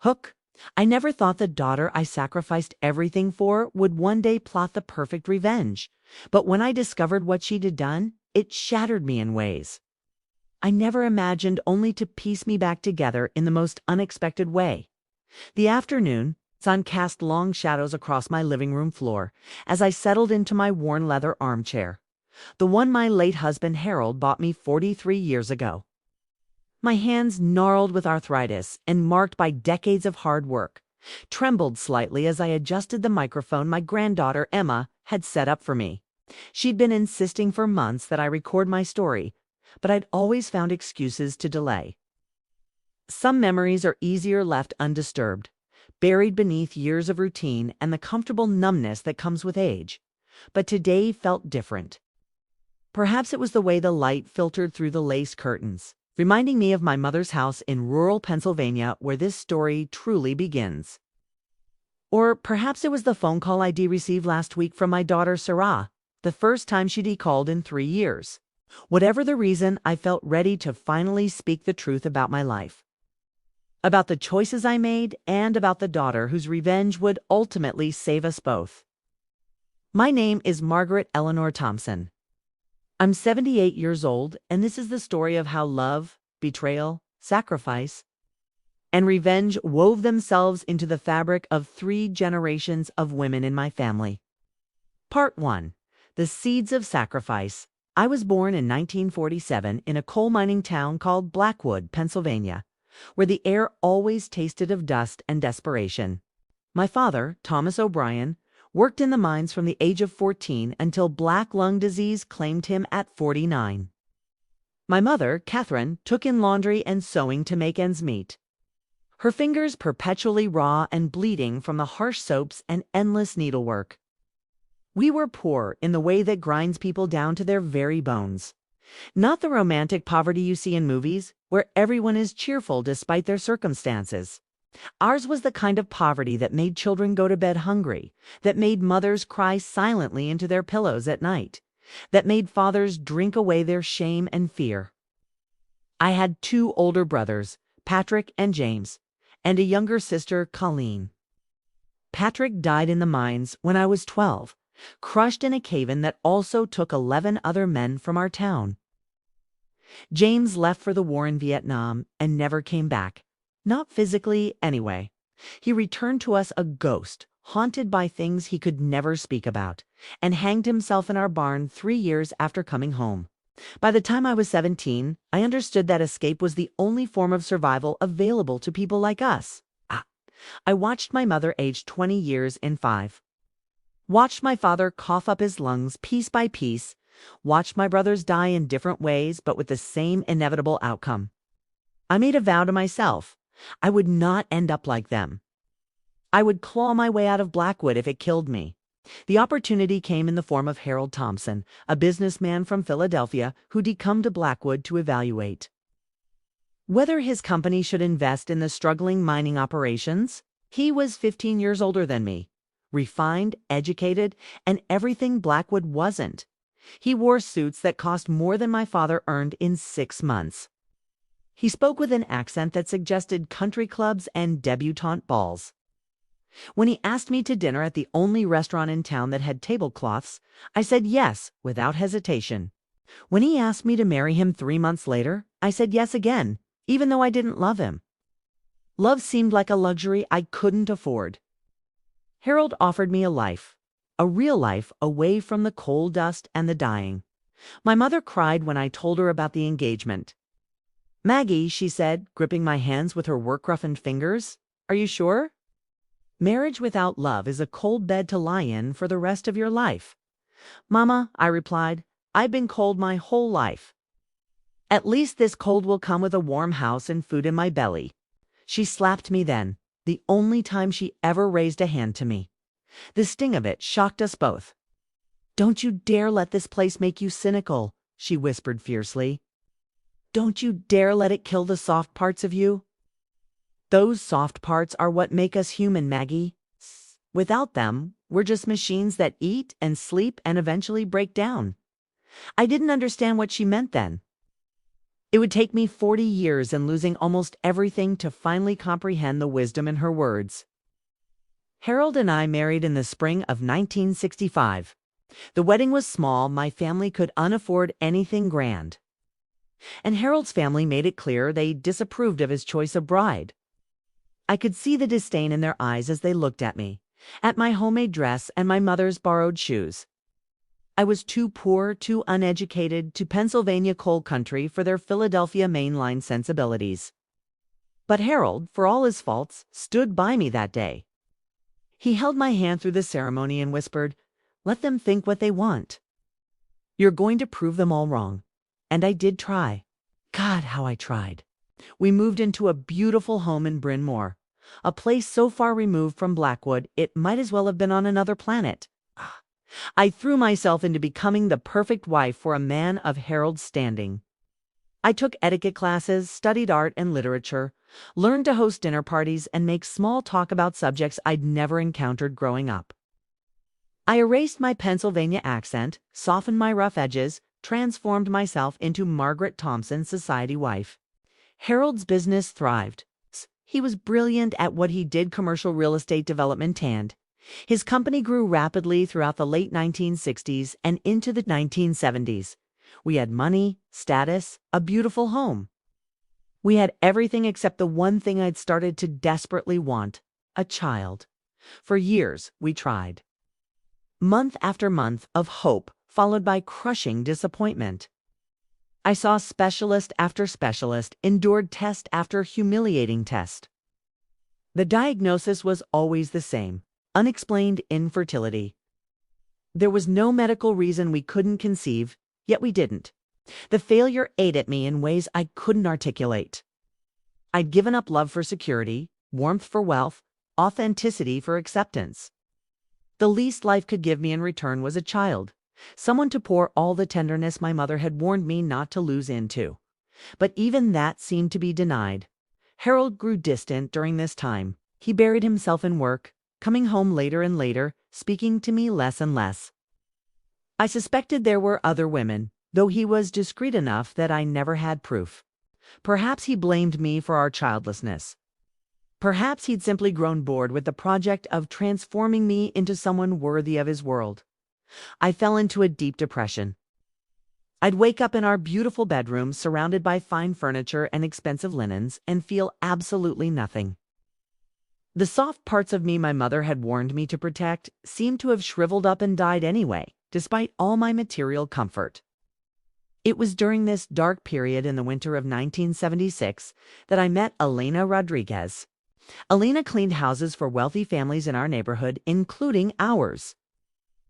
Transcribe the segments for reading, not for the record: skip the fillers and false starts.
Hook. I never thought the daughter I sacrificed everything for would one day plot the perfect revenge. But when I discovered what she'd done, it shattered me in ways I never imagined, only to piece me back together in the most unexpected way. The afternoon sun cast long shadows across my living room floor as I settled into my worn leather armchair, the one my late husband Harold bought me 43 years ago. My hands, gnarled with arthritis and marked by decades of hard work, trembled slightly as I adjusted the microphone my granddaughter Emma had set up for me. She'd been insisting for months that I record my story, but I'd always found excuses to delay. Some memories are easier left undisturbed, buried beneath years of routine and the comfortable numbness that comes with age. But today felt different. Perhaps it was the way the light filtered through the lace curtains, reminding me of my mother's house in rural Pennsylvania where this story truly begins. Or perhaps it was the phone call I received last week from my daughter Sarah, the first time she'd called in 3 years. Whatever the reason, I felt ready to finally speak the truth about my life. About the choices I made and about the daughter whose revenge would ultimately save us both. My name is Margaret Eleanor Thompson. I'm 78 years old, and this is the story of how love, betrayal, sacrifice, and revenge wove themselves into the fabric of 3 generations of women in my family. Part 1. The Seeds of Sacrifice. I was born in 1947 in a coal mining town called Blackwood, Pennsylvania, where the air always tasted of dust and desperation. My father, Thomas O'Brien, worked in the mines from the age of 14 until black lung disease claimed him at 49. My mother, Catherine, took in laundry and sewing to make ends meet, her fingers perpetually raw and bleeding from the harsh soaps and endless needlework. We were poor in the way that grinds people down to their very bones. Not the romantic poverty you see in movies, where everyone is cheerful despite their circumstances. Ours was the kind of poverty that made children go to bed hungry, that made mothers cry silently into their pillows at night, that made fathers drink away their shame and fear. I had 2 older brothers, Patrick and James, and a younger sister, Colleen. Patrick died in the mines when I was 12, crushed in a cave-in that also took 11 other men from our town. James left for the war in Vietnam and never came back. Not physically, anyway. He returned to us a ghost, haunted by things he could never speak about, and hanged himself in our barn 3 years after coming home. By the time I was 17, I understood that escape was the only form of survival available to people like us. I watched my mother age 20 years in 5. Watched my father cough up his lungs piece by piece. Watched my brothers die in different ways, but with the same inevitable outcome. I made a vow to myself. I would not end up like them. I would claw my way out of Blackwood if it killed me. The opportunity came in the form of Harold Thompson, a businessman from Philadelphia who'd come to Blackwood to evaluate whether his company should invest in the struggling mining operations. He was 15 years older than me, refined, educated, and everything Blackwood wasn't. He wore suits that cost more than my father earned in 6 months. He spoke with an accent that suggested country clubs and debutante balls. When he asked me to dinner at the only restaurant in town that had tablecloths, I said yes without hesitation. When he asked me to marry him 3 months later, I said yes again, even though I didn't love him. Love seemed like a luxury I couldn't afford. Harold offered me a life, a real life away from the coal dust and the dying. My mother cried when I told her about the engagement. "Maggie," she said, gripping my hands with her work-roughened fingers, "are you sure? Marriage without love is a cold bed to lie in for the rest of your life." "Mama," I replied, "I've been cold my whole life. At least this cold will come with a warm house and food in my belly." She slapped me then, the only time she ever raised a hand to me. The sting of it shocked us both. "Don't you dare let this place make you cynical," she whispered fiercely. "Don't you dare let it kill the soft parts of you. Those soft parts are what make us human, Maggie. Without them, we're just machines that eat and sleep and eventually break down." I didn't understand what she meant then. It would take me 40 years and losing almost everything to finally comprehend the wisdom in her words. Harold and I married in the spring of 1965. The wedding was small, my family could unafford anything grand. And Harold's family made it clear they disapproved of his choice of bride. I could see the disdain in their eyes as they looked at me, at my homemade dress and my mother's borrowed shoes. I was too poor, too uneducated, to Pennsylvania coal country for their Philadelphia mainline sensibilities. But Harold, for all his faults, stood by me that day. He held my hand through the ceremony and whispered, "Let them think what they want. You're going to prove them all wrong." And I did try. God, how I tried. We moved into a beautiful home in Bryn Mawr, a place so far removed from Blackwood it might as well have been on another planet. I threw myself into becoming the perfect wife for a man of Harold's standing. I took etiquette classes, studied art and literature, learned to host dinner parties, and make small talk about subjects I'd never encountered growing up. I erased my Pennsylvania accent, softened my rough edges, transformed myself into Margaret Thompson's society wife. Harold's business thrived. He was brilliant at what he did, commercial real estate development, and his company grew rapidly throughout the late 1960s and into the 1970s. We had money, status, a beautiful home. We had everything except the one thing I'd started to desperately want, a child. For years, we tried. Month after month of hope, followed by crushing disappointment. I saw specialist after specialist, endured test after humiliating test. The diagnosis was always the same: unexplained infertility. There was no medical reason we couldn't conceive, yet we didn't. The failure ate at me in ways I couldn't articulate. I'd given up love for security, warmth for wealth, authenticity for acceptance. The least life could give me in return was a child, someone to pour all the tenderness my mother had warned me not to lose into. But even that seemed to be denied. Harold grew distant during this time. He buried himself in work, coming home later and later, speaking to me less and less. I suspected there were other women, though he was discreet enough that I never had proof. Perhaps he blamed me for our childlessness. Perhaps he'd simply grown bored with the project of transforming me into someone worthy of his world. I fell into a deep depression. I'd wake up in our beautiful bedroom, surrounded by fine furniture and expensive linens, and feel absolutely nothing. The soft parts of me my mother had warned me to protect seemed to have shriveled up and died anyway, despite all my material comfort. It was during this dark period in the winter of 1976 that I met Elena Rodriguez. Elena cleaned houses for wealthy families in our neighborhood, including ours.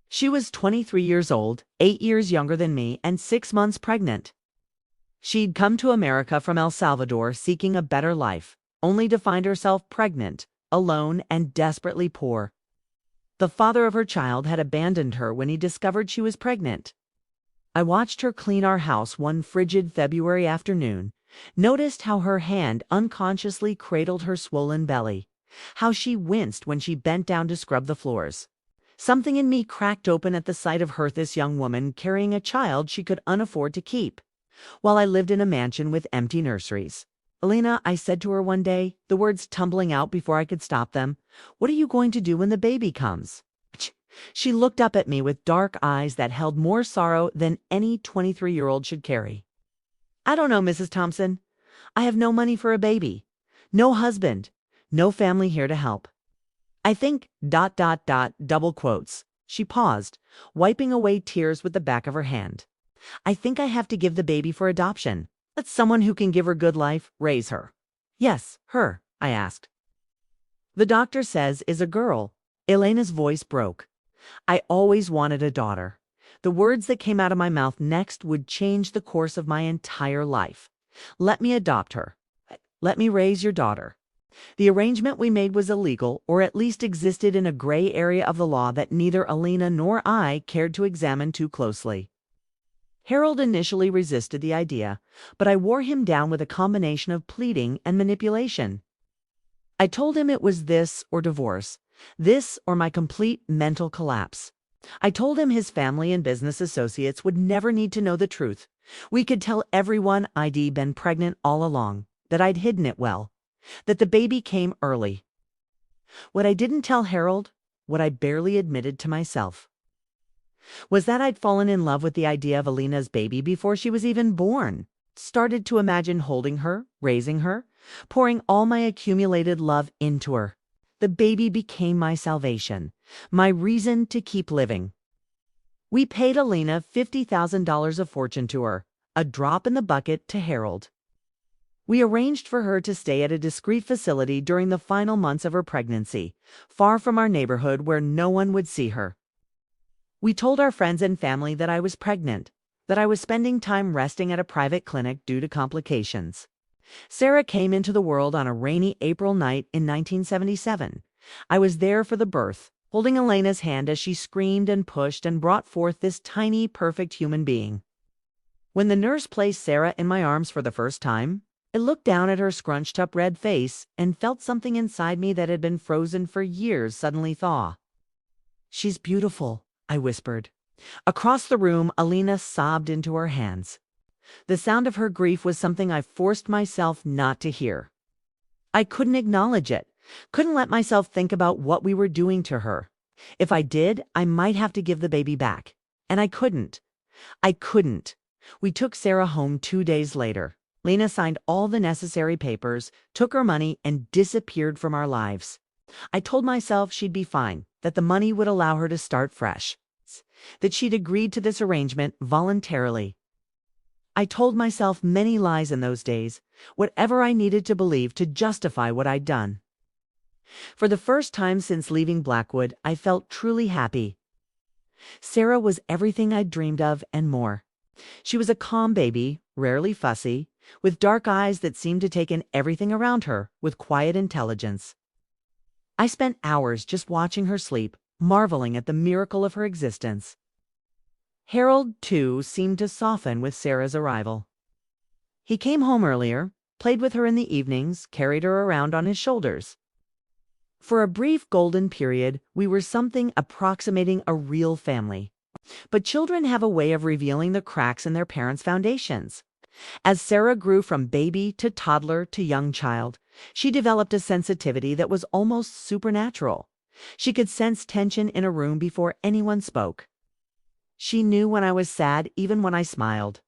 She was 23 years old, 8 years younger than me, and 6 months pregnant. She'd come to America from El Salvador seeking a better life, only to find herself pregnant, alone, and desperately poor. The father of her child had abandoned her when he discovered she was pregnant. I watched her clean our house one frigid February afternoon, noticed how her hand unconsciously cradled her swollen belly, how she winced when she bent down to scrub the floors. Something in me cracked open at the sight of her, this young woman carrying a child she could unafford to keep, while I lived in a mansion with empty nurseries. "Elena," I said to her one day, the words tumbling out before I could stop them, "what are you going to do when the baby comes?" She looked up at me with dark eyes that held more sorrow than any 23-year-old should carry. "I don't know, Mrs. Thompson. I have no money for a baby, no husband, no family here to help. I think ... double quotes. She paused, wiping away tears with the back of her hand. "I think I have to give the baby for adoption. Let someone who can give her good life raise her." "Yes, her," I asked. "The doctor says is a girl." Elena's voice broke. I always wanted a daughter. The words that came out of my mouth next would change the course of my entire life. "Let me adopt her. Let me raise your daughter." The arrangement we made was illegal, or at least existed in a gray area of the law that neither Elena nor I cared to examine too closely. Harold initially resisted the idea, but I wore him down with a combination of pleading and manipulation. I told him it was this or divorce, this or my complete mental collapse. I told him his family and business associates would never need to know the truth, We could tell everyone I'd been pregnant all along, that I'd hidden it well, that the baby came early. What I didn't tell Harold, what I barely admitted to myself, was that I'd fallen in love with the idea of Alina's baby before she was even born. Started to imagine holding her, raising her, pouring all my accumulated love into her. The baby became my salvation, my reason to keep living. We paid Alina $50,000 a fortune to her, a drop in the bucket to Harold. We arranged for her to stay at a discreet facility during the final months of her pregnancy, far from our neighborhood where no one would see her. We told our friends and family that I was pregnant, that I was spending time resting at a private clinic due to complications. Sarah came into the world on a rainy April night in 1977. I was there for the birth, holding Elena's hand as she screamed and pushed and brought forth this tiny, perfect human being. When the nurse placed Sarah in my arms for the first time, I looked down at her scrunched-up red face and felt something inside me that had been frozen for years suddenly thaw. "She's beautiful," I whispered. Across the room, Alina sobbed into her hands. The sound of her grief was something I forced myself not to hear. I couldn't acknowledge it, couldn't let myself think about what we were doing to her. If I did, I might have to give the baby back. And I couldn't. We took Sarah home 2 days later. Lena signed all the necessary papers, took her money, and disappeared from our lives. I told myself she'd be fine, that the money would allow her to start fresh, that she'd agreed to this arrangement voluntarily. I told myself many lies in those days, whatever I needed to believe to justify what I'd done. For the first time since leaving Blackwood, I felt truly happy. Sarah was everything I'd dreamed of and more. She was a calm baby, rarely fussy, with dark eyes that seemed to take in everything around her with quiet intelligence. I spent hours just watching her sleep, marveling at the miracle of her existence. Harold, too, seemed to soften with Sarah's arrival. He came home earlier, played with her in the evenings, carried her around on his shoulders. For a brief golden period, we were something approximating a real family. But children have a way of revealing the cracks in their parents' foundations. As Sarah grew from baby to toddler to young child, she developed a sensitivity that was almost supernatural. She could sense tension in a room before anyone spoke. She knew when I was sad, even when I smiled.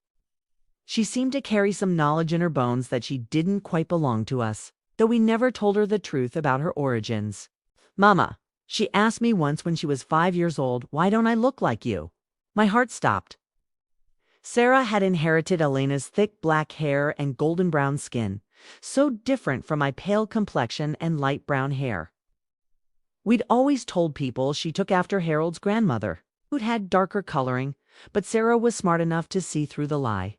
She seemed to carry some knowledge in her bones that she didn't quite belong to us, though we never told her the truth about her origins. "Mama," she asked me once when she was 5 years old, "why don't I look like you?" My heart stopped. Sarah had inherited Elena's thick black hair and golden brown skin, so different from my pale complexion and light brown hair. We'd always told people she took after Harold's grandmother, who'd had darker coloring, but Sarah was smart enough to see through the lie.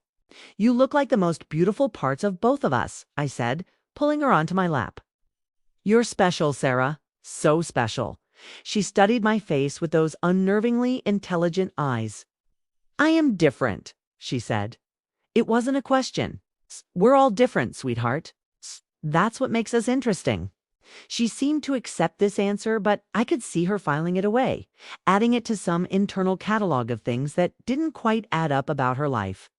"You look like the most beautiful parts of both of us," I said, pulling her onto my lap. "You're special, Sarah, so special." She studied my face with those unnervingly intelligent eyes. "I am different," she said. It wasn't a question. "We're all different, sweetheart. That's what makes us interesting." She seemed to accept this answer, but I could see her filing it away, adding it to some internal catalog of things that didn't quite add up about her life.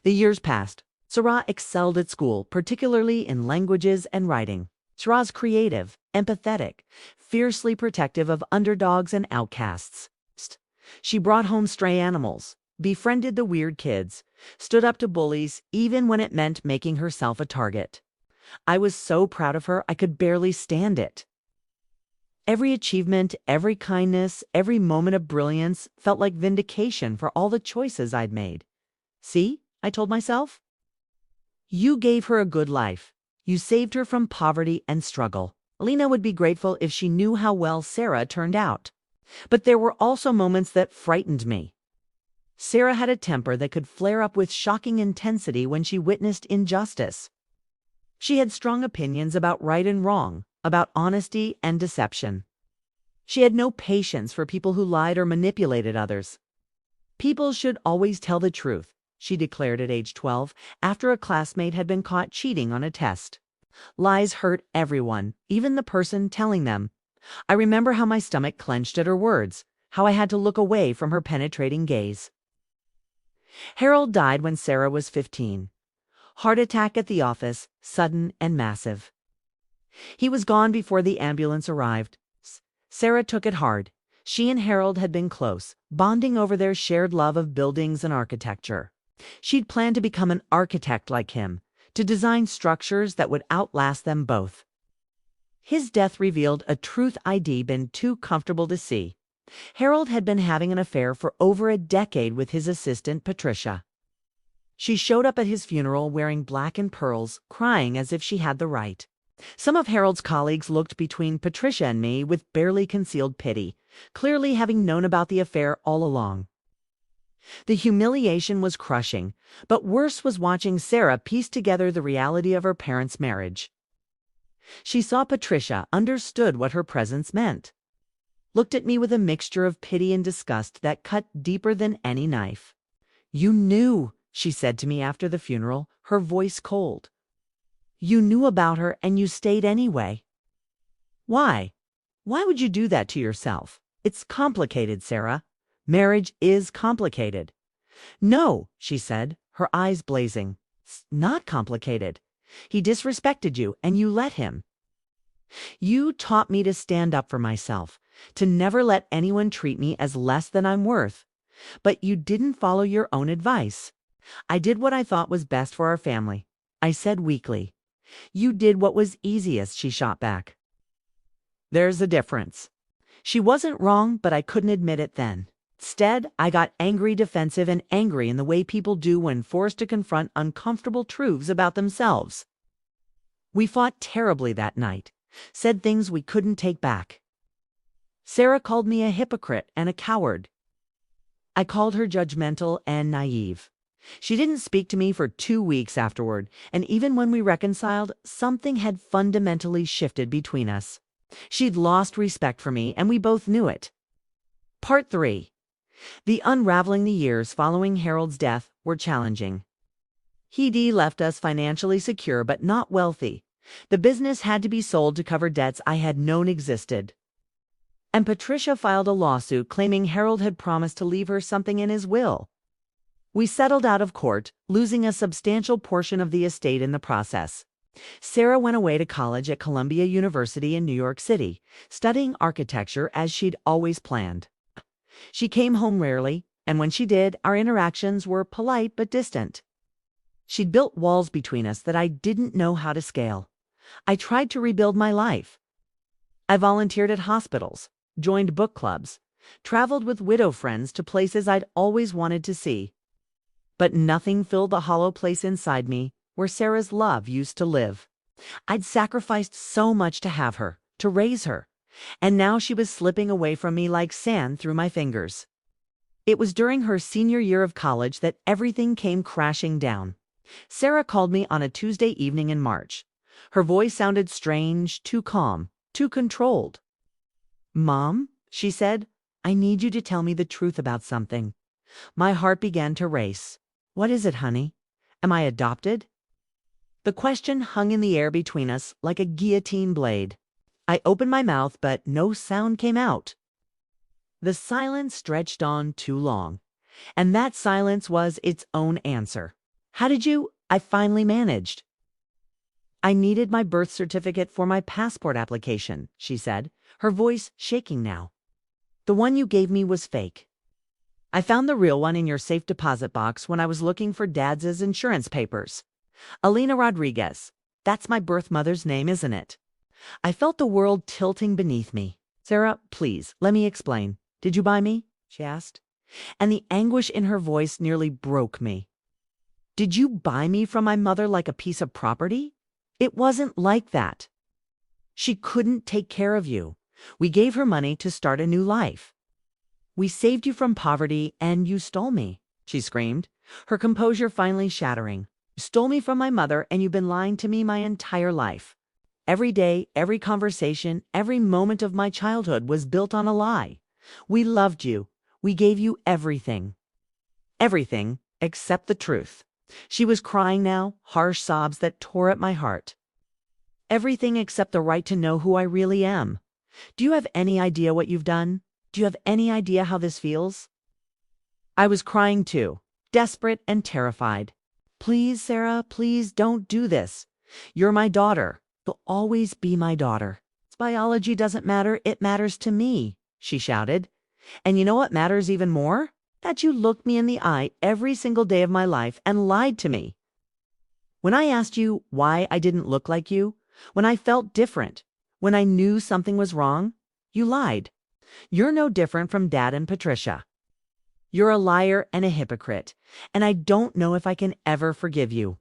The years passed. Sarah excelled at school, particularly in languages and writing. Sarah's creative, empathetic, fiercely protective of underdogs and outcasts. She brought home stray animals, befriended the weird kids, stood up to bullies, even when it meant making herself a target. I was so proud of her, I could barely stand it. Every achievement, every kindness, every moment of brilliance felt like vindication for all the choices I'd made. "See," I told myself. "You gave her a good life. You saved her from poverty and struggle." Alina would be grateful if she knew how well Sarah turned out. But there were also moments that frightened me. Sarah had a temper that could flare up with shocking intensity when she witnessed injustice. She had strong opinions about right and wrong, about honesty and deception. She had no patience for people who lied or manipulated others. "People should always tell the truth," she declared at age 12 after a classmate had been caught cheating on a test. "Lies hurt everyone, even the person telling them." I remember how my stomach clenched at her words, how I had to look away from her penetrating gaze. Harold died when Sarah was 15. Heart attack at the office, sudden and massive. He was gone before the ambulance arrived. Sarah took it hard. She and Harold had been close, bonding over their shared love of buildings and architecture. She'd planned to become an architect like him, to design structures that would outlast them both. His death revealed a truth I'd been too comfortable to see. Harold had been having an affair for over a decade with his assistant, Patricia. She showed up at his funeral wearing black and pearls, crying as if she had the right. Some of Harold's colleagues looked between Patricia and me with barely concealed pity, clearly having known about the affair all along. The humiliation was crushing, but worse was watching Sarah piece together the reality of her parents' marriage. She saw Patricia, understood what her presence meant, looked at me with a mixture of pity and disgust that cut deeper than any knife. "You knew," she said to me after the funeral, her voice cold. "You knew about her and you stayed anyway. Why? Why would you do that to yourself? It's complicated, Sarah. Marriage is complicated." "No," she said, her eyes blazing. "It's not complicated. He disrespected you and you let him. You taught me to stand up for myself, to never let anyone treat me as less than I'm worth. But you didn't follow your own advice. I did what I thought was best for our family," I said weakly. "You did what was easiest," she shot back. "There's a difference." She wasn't wrong, but I couldn't admit it then. Instead, I got angry, defensive, and angry in the way people do when forced to confront uncomfortable truths about themselves. We fought terribly that night, said things we couldn't take back. Sarah called me a hypocrite and a coward. I called her judgmental and naive. She didn't speak to me for 2 weeks afterward, and even when we reconciled, something had fundamentally shifted between us. She'd lost respect for me, and we both knew it. Part 3. The unraveling. The years following Harold's death were challenging. He'd left us financially secure but not wealthy. The business had to be sold to cover debts I had known existed. And Patricia filed a lawsuit claiming Harold had promised to leave her something in his will. We settled out of court, losing a substantial portion of the estate in the process. Sarah went away to college at Columbia University in New York City, studying architecture as she'd always planned. She came home rarely, and when she did, our interactions were polite but distant. She'd built walls between us that I didn't know how to scale. I tried to rebuild my life. I volunteered at hospitals, joined book clubs, traveled with widow friends to places I'd always wanted to see. But nothing filled the hollow place inside me where Sarah's love used to live. I'd sacrificed so much to have her, to raise her, and now she was slipping away from me like sand through my fingers. It was during her senior year of college that everything came crashing down. Sarah called me on a Tuesday evening in March. Her voice sounded strange, too calm, too controlled. "Mom," she said, "I need you to tell me the truth about something." My heart began to race. "What is it, honey? Am I adopted?" The question hung in the air between us like a guillotine blade. I opened my mouth, but no sound came out. The silence stretched on too long, and that silence was its own answer. "How did you—" I finally managed. "I needed my birth certificate for my passport application," she said, her voice shaking now. "The one you gave me was fake. I found the real one in your safe deposit box when I was looking for Dad's insurance papers. Alina Rodriguez. That's my birth mother's name, isn't it?" I felt the world tilting beneath me. "Sarah, please, let me explain. Did you buy me?" she asked, and the anguish in her voice nearly broke me. "Did you buy me from my mother like a piece of property? It wasn't like that. She couldn't take care of you. We gave her money to start a new life. We saved you from poverty, and you stole me," she screamed, her composure finally shattering. "You stole me from my mother, and you've been lying to me my entire life. Every day, every conversation, every moment of my childhood was built on a lie. We loved you. We gave you everything. Everything except the truth." She was crying now, harsh sobs that tore at my heart. "Everything except the right to know who I really am. Do you have any idea what you've done? Do you have any idea how this feels?" I was crying too, desperate and terrified. "Please, Sarah, please don't do this. You're my daughter. You'll always be my daughter. Biology doesn't matter, it matters to me," she shouted. "And you know what matters even more? That you looked me in the eye every single day of my life and lied to me. When I asked you why I didn't look like you, when I felt different, when I knew something was wrong, you lied. You're no different from Dad and Patricia. You're a liar and a hypocrite, and I don't know if I can ever forgive you."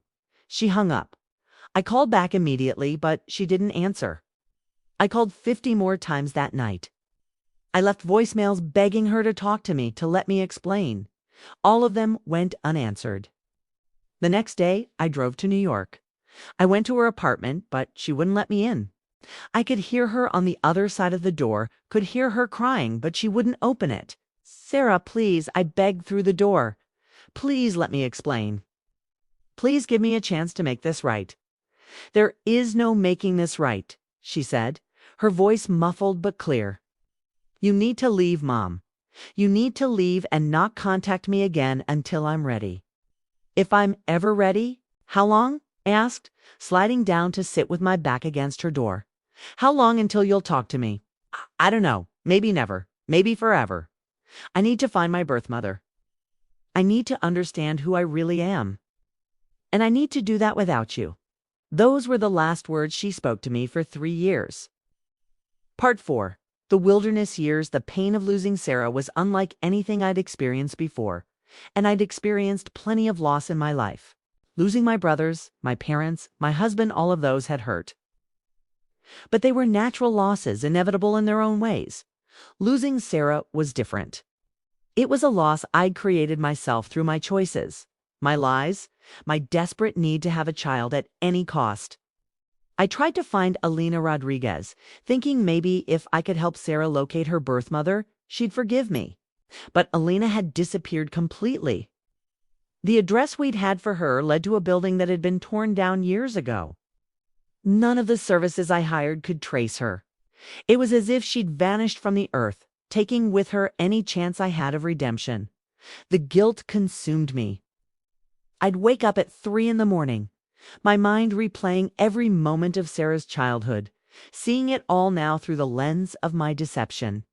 She hung up. I called back immediately, but she didn't answer. I called 50 more times that night. I left voicemails begging her to talk to me, to let me explain. All of them went unanswered. The next day, I drove to New York. I went to her apartment, but she wouldn't let me in. I could hear her on the other side of the door, could hear her crying, but she wouldn't open it. "Sarah, please," I begged through the door. "Please let me explain. Please give me a chance to make this right." "There is no making this right," she said, her voice muffled but clear. "You need to leave, Mom. You need to leave and not contact me again until I'm ready." "If I'm ever ready? How long?" I asked, sliding down to sit with my back against her door. "How long until you'll talk to me?" I don't know. Maybe never. Maybe forever. I need to find my birth mother. I need to understand who I really am. And I need to do that without you." Those were the last words she spoke to me for 3 years. Part 4. The wilderness years. The pain of losing Sarah was unlike anything I'd experienced before, and I'd experienced plenty of loss in my life. Losing my brothers, my parents, my husband, all of those had hurt. But they were natural losses, inevitable in their own ways. Losing Sarah was different. It was a loss I'd created myself through my choices, my lies, my desperate need to have a child at any cost. I tried to find Alina Rodriguez, thinking maybe if I could help Sarah locate her birth mother, she'd forgive me. But Alina had disappeared completely. The address we'd had for her led to a building that had been torn down years ago. None of the services I hired could trace her. It was as if she'd vanished from the earth, taking with her any chance I had of redemption. The guilt consumed me. I'd wake up at 3 in the morning, my mind replaying every moment of Sarah's childhood, seeing it all now through the lens of my deception.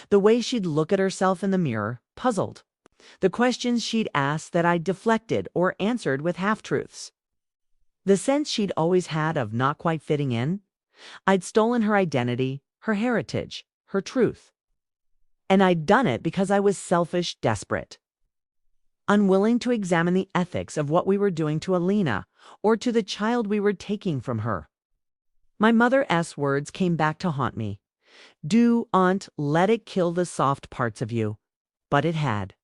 The way she'd look at herself in the mirror, puzzled. The questions she'd ask that I'd deflected or answered with half-truths. The sense she'd always had of not quite fitting in. I'd stolen her identity, her heritage, her truth. And I'd done it because I was selfish, desperate. Unwilling to examine the ethics of what we were doing to Alina or to the child we were taking from her. My mother's words came back to haunt me. "Do, Aunt, let it kill the soft parts of you." But it had.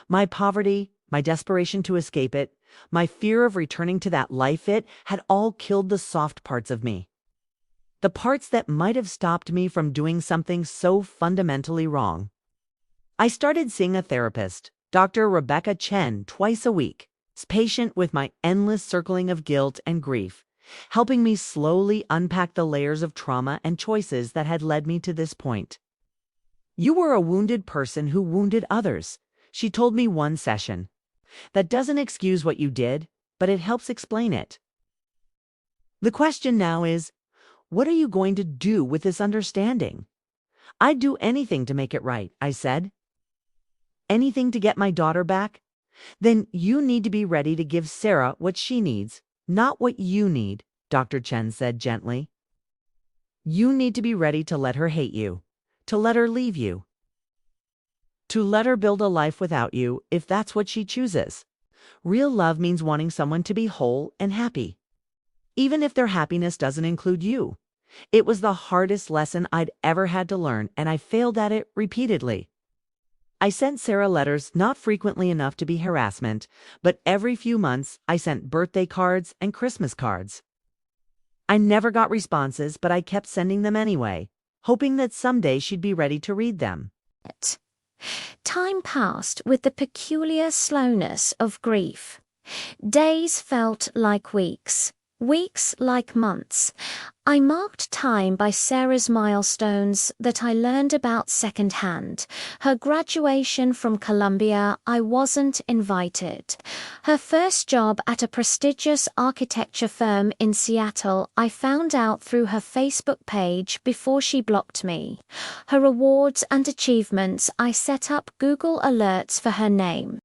My poverty, my desperation to escape it, my fear of returning to that life it had all killed the soft parts of me. The parts that might have stopped me from doing something so fundamentally wrong. I started seeing a therapist, Dr. Rebecca Chen, twice a week, patient with my endless circling of guilt and grief, helping me slowly unpack the layers of trauma and choices that had led me to this point. "You were a wounded person who wounded others," she told me one session. "That doesn't excuse what you did, but it helps explain it. The question now is, what are you going to do with this understanding?" "I'd do anything to make it right," I said. "Anything to get my daughter back?" "Then you need to be ready to give Sarah what she needs, not what you need," Dr. Chen said gently. "You need to be ready to let her hate you, to let her leave you, to let her build a life without you if that's what she chooses. Real love means wanting someone to be whole and happy, even if their happiness doesn't include you." It was the hardest lesson I'd ever had to learn, and I failed at it repeatedly. I sent Sarah letters, not frequently enough to be harassment, but every few months I sent birthday cards and Christmas cards. I never got responses, but I kept sending them anyway, hoping that someday she'd be ready to read them. Time passed with the peculiar slowness of grief. Days felt like weeks. Weeks like months. I marked time by Sarah's milestones that I learned about secondhand. Her graduation from Columbia, I wasn't invited. Her first job at a prestigious architecture firm in Seattle, I found out through her Facebook page before she blocked me. Her awards and achievements, I set up Google alerts for her name.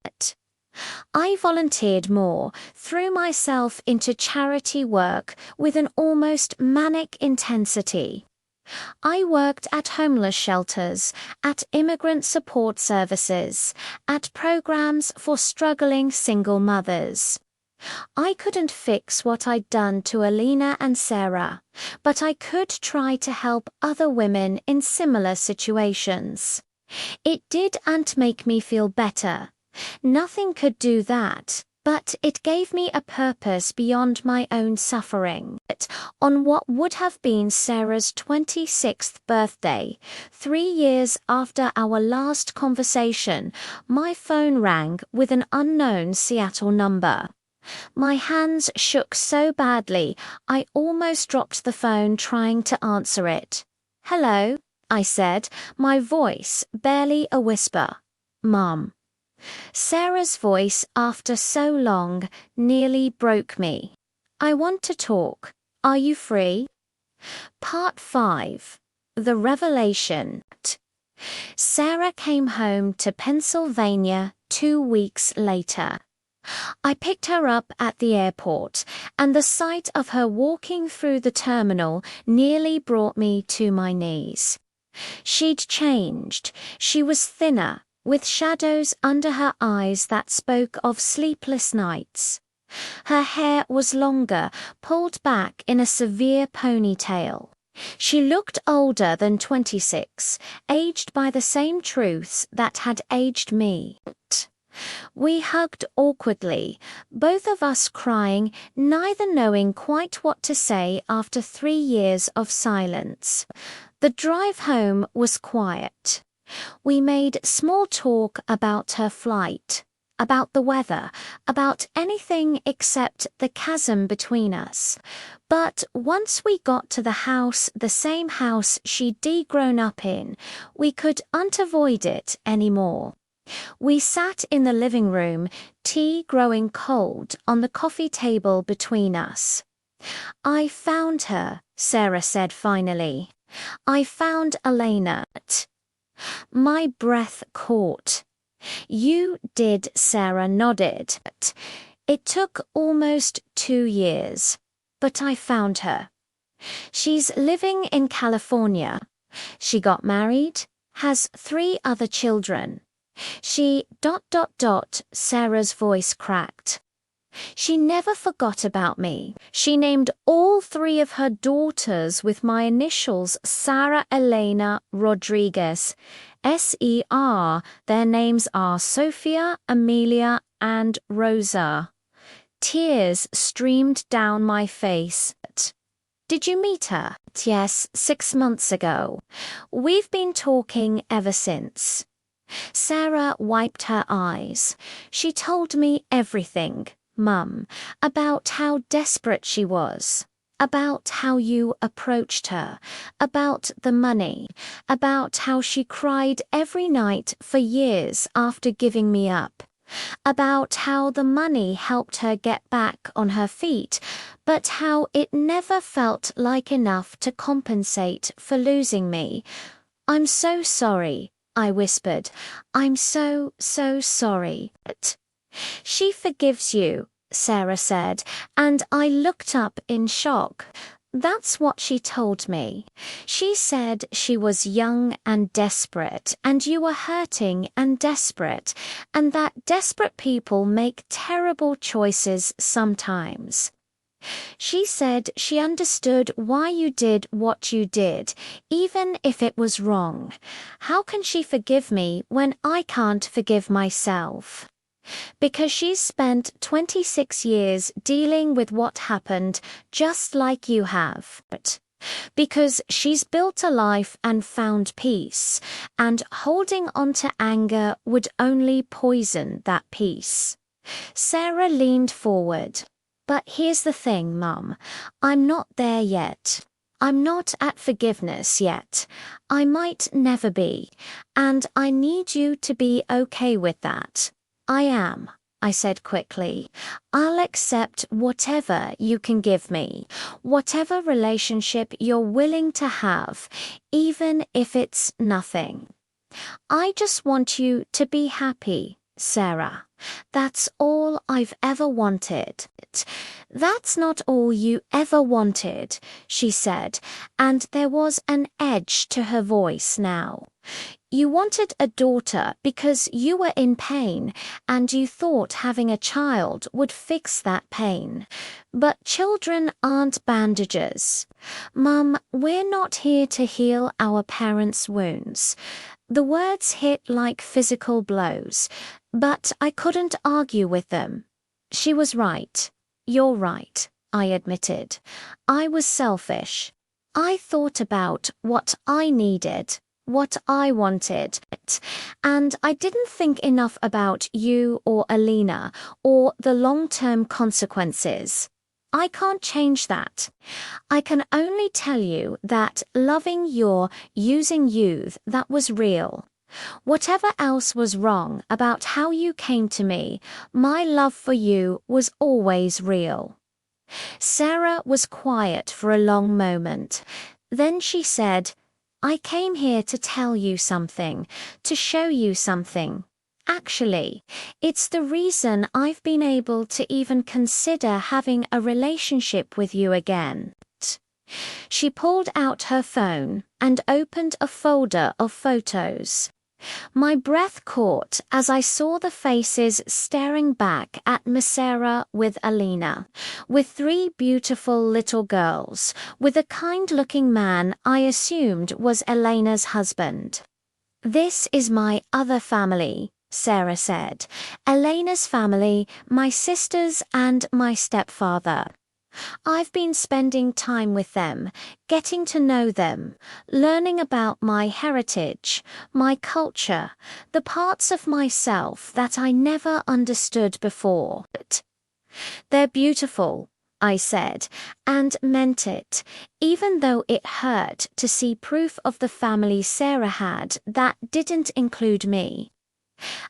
I volunteered more, threw myself into charity work with an almost manic intensity. I worked at homeless shelters, at immigrant support services, at programs for struggling single mothers. I couldn't fix what I'd done to Alina and Sarah, but I could try to help other women in similar situations. It didn't make me feel better. Nothing could do that, but it gave me a purpose beyond my own suffering. On what would have been Sarah's 26th birthday, 3 years after our last conversation, my phone rang with an unknown Seattle number. My hands shook so badly, I almost dropped the phone trying to answer it. "Hello," I said, my voice barely a whisper. "Mom." Sarah's voice, after so long, nearly broke me. "I want to talk. Are you free?" Part 5. The Revelation. Sarah came home to Pennsylvania 2 weeks later. I picked her up at the airport, and the sight of her walking through the terminal nearly brought me to my knees. She'd changed. She was thinner, with shadows under her eyes that spoke of sleepless nights. Her hair was longer, pulled back in a severe ponytail. She looked older than 26, aged by the same truths that had aged me. We hugged awkwardly, both of us crying, neither knowing quite what to say after 3 years of silence. The drive home was quiet. We made small talk about her flight, about the weather, about anything except the chasm between us. But once we got to the house, the same house she'd grown up in, we couldn't avoid it anymore. We sat in the living room, tea growing cold on the coffee table between us. "I found her," Sarah said finally. "I found Elena." My breath caught. "You did," Sarah nodded. "It took almost 2 years, but I found her. She's living in California. She got married, has 3 other children. She ... Sarah's voice cracked. "She never forgot about me. She named all 3 of her daughters with my initials, Sarah Elena Rodriguez, S-E-R. Their names are Sophia, Amelia, and Rosa." Tears streamed down my face. "Did you meet her?" "Yes, 6 months ago. We've been talking ever since." Sarah wiped her eyes. "She told me everything, Mum, about how desperate she was, about how you approached her, about the money, about how she cried every night for years after giving me up, about how the money helped her get back on her feet, but how it never felt like enough to compensate for losing me. I'm so sorry," I whispered. "I'm so sorry." "She forgives you," Sarah said, and I looked up in shock. That's what she told me. She said she was young and desperate, and you were hurting and desperate, and that desperate people make terrible choices sometimes. She said she understood why you did what you did, even if it was wrong. How can she forgive me when I can't forgive myself? Because she's spent 26 years dealing with what happened, just like you have. Because she's built a life and found peace, and holding on to anger would only poison that peace. Sarah leaned forward. But here's the thing, Mum. I'm not there yet. I'm not at forgiveness yet. I might never be. And I need you to be okay with that. I am, I said quickly. I'll accept whatever you can give me, whatever relationship you're willing to have, even if it's nothing. I just want you to be happy, Sarah. That's all I've ever wanted. That's not all you ever wanted, she said, and there was an edge to her voice now. You wanted a daughter because you were in pain, and you thought having a child would fix that pain. But children aren't bandages. Mum, we're not here to heal our parents' wounds. The words hit like physical blows, but I couldn't argue with them. She was right. You're right, I admitted. I was selfish. I thought about what I needed, what I wanted, and I didn't think enough about you or Alina or the long-term consequences. I can't change that. I can only tell you that loving your using youth, that was real. Whatever else was wrong about how you came to me, my love for you was always real. Sarah was quiet for a long moment. Then she said, I came here to tell you something, to show you something. Actually, it's the reason I've been able to even consider having a relationship with you again. She pulled out her phone and opened a folder of photos. My breath caught as I saw the faces staring back at Miss Sarah with Alina, with 3 beautiful little girls, with a kind-looking man I assumed was Elena's husband. This is my other family, Sarah said. Elena's family, my sisters and my stepfather. I've been spending time with them, getting to know them, learning about my heritage, my culture, the parts of myself that I never understood before. They're beautiful, I said, and meant it, even though it hurt to see proof of the family Sarah had that didn't include me.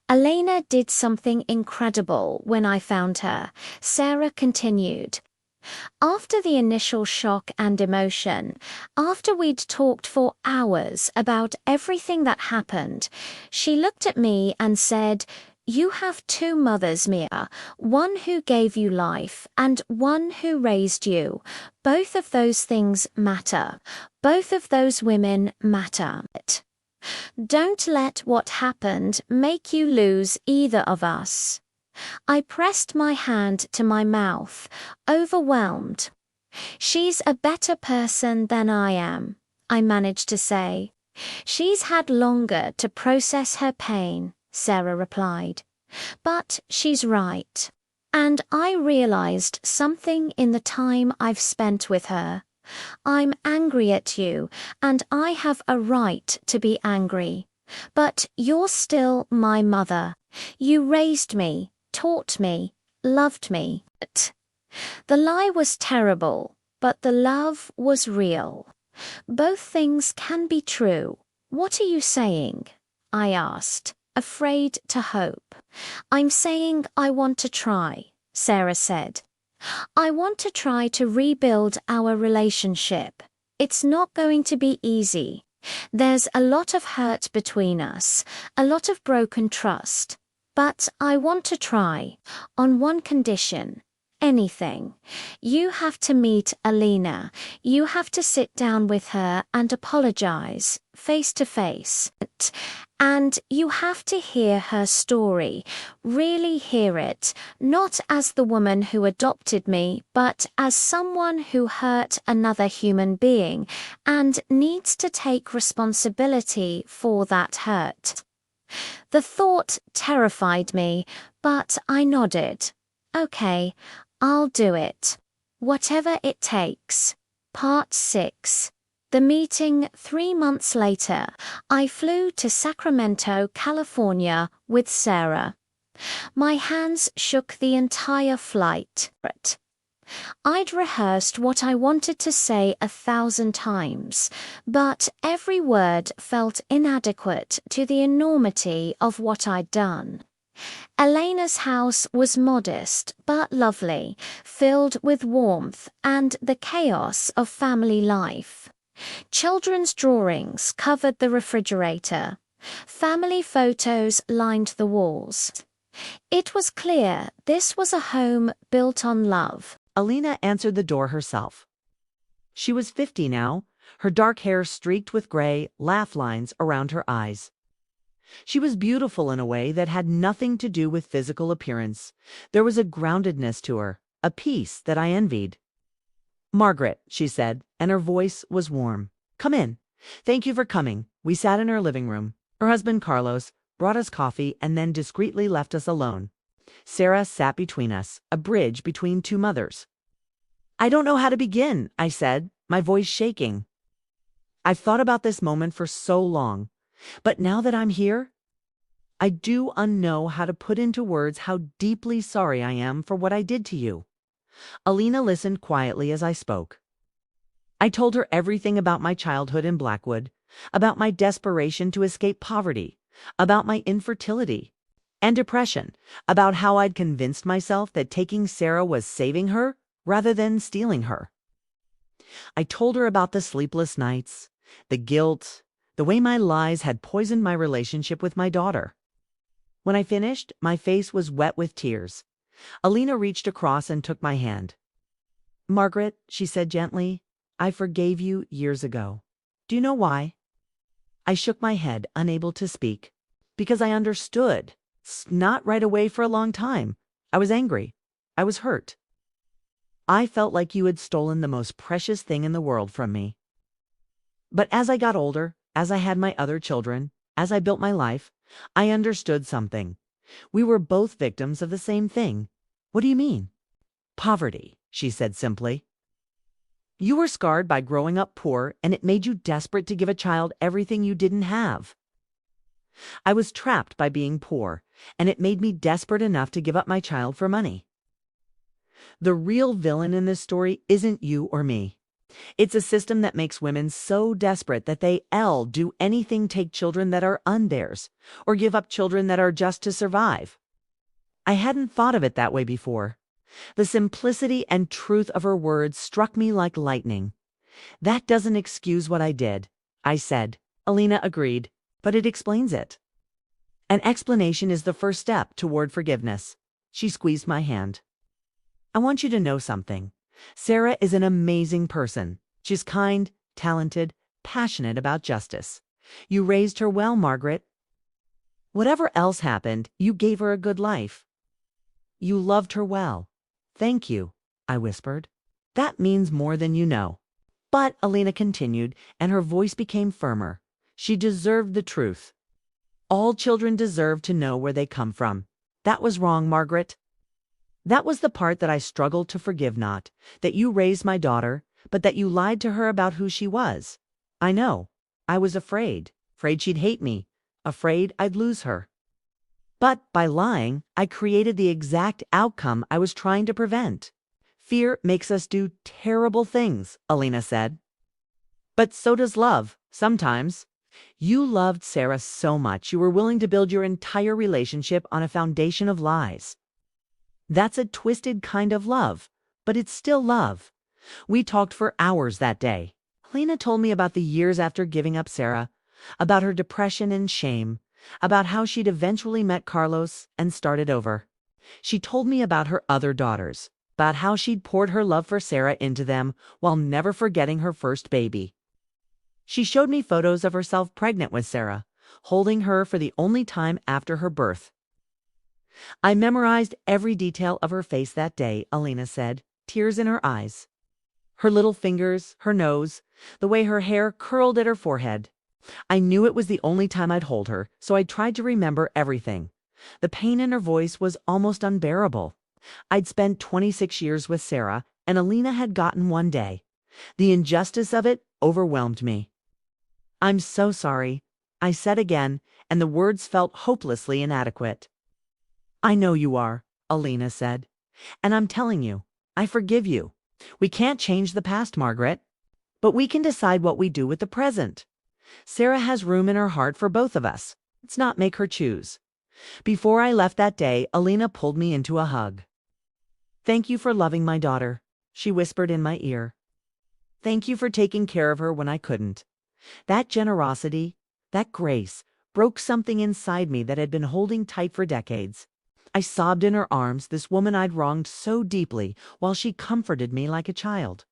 Elena did something incredible when I found her, Sarah continued. After the initial shock and emotion, after we'd talked for hours about everything that happened, she looked at me and said, You have 2 mothers, Mia, one who gave you life and one who raised you. Both of those things matter. Both of those women matter. Don't let what happened make you lose either of us. I pressed my hand to my mouth, overwhelmed. She's a better person than I am, I managed to say. She's had longer to process her pain, Sarah replied. But she's right. And I realized something in the time I've spent with her. I'm angry at you, and I have a right to be angry. But you're still my mother. You raised me, taught me, loved me. The lie was terrible, but the love was real. Both things can be true. What are you saying? I asked, afraid to hope. I'm saying I want to try, Sarah said. I want to try to rebuild our relationship. It's not going to be easy. There's a lot of hurt between us, a lot of broken trust. But I want to try, on one condition. Anything. You have to meet Alina. You have to sit down with her and apologize, face to face. And you have to hear her story, really hear it, not as the woman who adopted me, but as someone who hurt another human being and needs to take responsibility for that hurt. The thought terrified me, but I nodded. Okay, I'll do it. Whatever it takes. Part 6. The meeting 3 months later, I flew to Sacramento, California with Sarah. My hands shook the entire flight. I'd rehearsed what I wanted to say 1,000 times, but every word felt inadequate to the enormity of what I'd done. Elena's house was modest but lovely, filled with warmth and the chaos of family life. Children's drawings covered the refrigerator. Family photos lined the walls. It was clear this was a home built on love. Alina answered the door herself. She was 50 now, her dark hair streaked with gray laugh lines around her eyes. She was beautiful in a way that had nothing to do with physical appearance. There was a groundedness to her, a peace that I envied. "Margaret," she said, and her voice was warm. "Come in. Thank you for coming." We sat in her living room. Her husband, Carlos, brought us coffee and then discreetly left us alone. Sarah sat between us, a bridge between two mothers. "I don't know how to begin," I said, my voice shaking. "I've thought about this moment for so long, but now that I'm here, I do know how to put into words how deeply sorry I am for what I did to you." Alina listened quietly as I spoke. I told her everything about my childhood in Blackwood, about my desperation to escape poverty, about my infertility and depression, about how I'd convinced myself that taking Sarah was saving her rather than stealing her. I told her about the sleepless nights, the guilt, the way my lies had poisoned my relationship with my daughter. When I finished, my face was wet with tears. Alina reached across and took my hand. "Margaret," she said gently, "I forgave you years ago. Do you know why?" I shook my head, unable to speak. "Because I understood. Not right away for a long time. I was angry. I was hurt. I felt like you had stolen the most precious thing in the world from me. But as I got older, as I had my other children, as I built my life, I understood something. We were both victims of the same thing." "What do you mean?" "Poverty," she said simply. "You were scarred by growing up poor, and it made you desperate to give a child everything you didn't have. I was trapped by being poor, and it made me desperate enough to give up my child for money. The real villain in this story isn't you or me. It's a system that makes women so desperate that they'll do anything, take children that are theirs, or give up children that are just to survive." I hadn't thought of it that way before. The simplicity and truth of her words struck me like lightning. "That doesn't excuse what I did," I said. Alina agreed, "but it explains it. An explanation is the first step toward forgiveness." She squeezed my hand. "I want you to know something. Sarah is an amazing person. She's kind, talented, passionate about justice. You raised her well, Margaret. Whatever else happened, you gave her a good life. You loved her well." "Thank you," I whispered. "That means more than you know." "But," Alina continued, and her voice became firmer, "she deserved the truth. All children deserve to know where they come from. That was wrong, Margaret. That was the part that I struggled to forgive, not that you raised my daughter, but that you lied to her about who she was. I know. I was afraid she'd hate me, afraid I'd lose her. But by lying, I created the exact outcome I was trying to prevent. Fear makes us do terrible things," Alina said. "But so does love, sometimes. You loved Sarah so much you were willing to build your entire relationship on a foundation of lies. That's a twisted kind of love, but it's still love. We talked for hours that day. Alina told me about the years after giving up Sarah, about her depression and shame, about how she'd eventually met Carlos and started over. She told me about her other daughters, about how she'd poured her love for Sarah into them while never forgetting her first baby. She showed me photos of herself pregnant with Sarah, holding her for the only time after her birth. I memorized every detail of her face that day," Alina said, tears in her eyes. "Her little fingers, her nose, the way her hair curled at her forehead. I knew it was the only time I'd hold her, so I tried to remember everything. The pain in her voice was almost unbearable. I'd spent 26 years with Sarah, and Alina had gotten one day. The injustice of it overwhelmed me. "I'm so sorry," I said again, and the words felt hopelessly inadequate. "I know you are," Alina said. "And I'm telling you, I forgive you. We can't change the past, Margaret, but we can decide what we do with the present. Sarah has room in her heart for both of us. Let's not make her choose. Before I left that day, Alina pulled me into a hug. Thank you for loving my daughter, she whispered in my ear. Thank you for taking care of her when I couldn't. That generosity, that grace, broke something inside me that had been holding tight for decades. I sobbed in her arms, this woman I'd wronged so deeply, while she comforted me like a child.